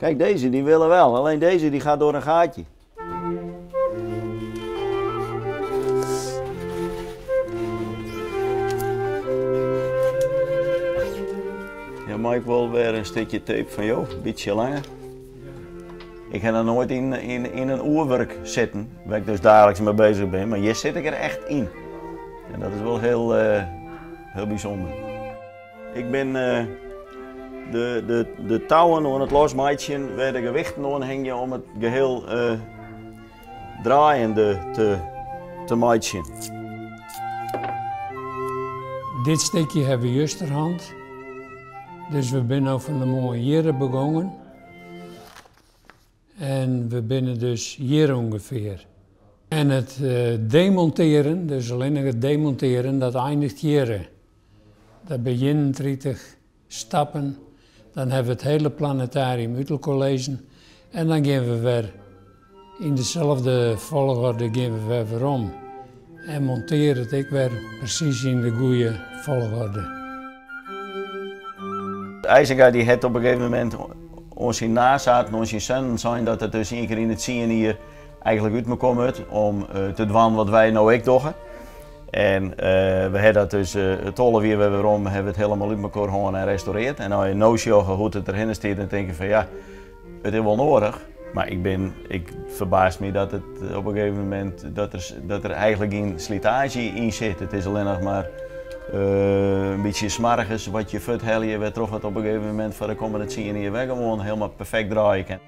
Kijk, deze die willen wel, alleen deze die gaat door een gaatje. Ja, maar ik wil weer een stukje tape van jou, een beetje langer. Ik ga er nooit in een oerwerk zitten, waar ik dus dagelijks mee bezig ben, maar hier zit ik er echt in. En dat is wel heel bijzonder. Ik ben de touwen aan het losmaatje waar de gewichten aan hangen om het geheel draaiende te maatjen. Dit stukje hebben we justerhand. Dus we zijn nu van de mooie hier begonnen. En we binnen dus hier ongeveer. En het demonteren, dus alleen het demonteren, dat eindigt hier. Dat beginnen 30 stappen. Dan hebben we het hele planetarium uitgelezen. En dan gaan we weer in dezelfde volgorde gaan we weer om. En monteren het ik weer precies in de goede volgorde. De IJzerga die had op een gegeven moment ons in nazaten, ons in zin zijn dat het dus één keer in het zien hier eigenlijk uit me komt om te doen wat wij nou ook doen. En we hebben dat dus het hele weer waarom hebben we het helemaal uit elkaar gewoon en restaureerd. En als je nou ziet hoe het erin staat, dan denk je van ja, het is wel nodig. Maar ik verbaas me dat het op een gegeven moment dat er eigenlijk geen slijtage in zit. Het is alleen nog maar een beetje smarrig wat je voet hel je weer terug wat op een gegeven moment voor de komende 10 jaar weg gewoon helemaal perfect draaien kan.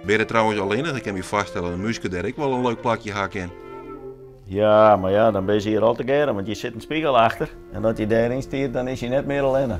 Ben je er trouwens alleen? Ik kan me vaststellen, een muziek daar ik wel een leuk plakje haken. Ja, maar ja, dan ben je hier al te geren, want je zit een spiegel achter. En als je daarin stiert, dan is je net meer alleen.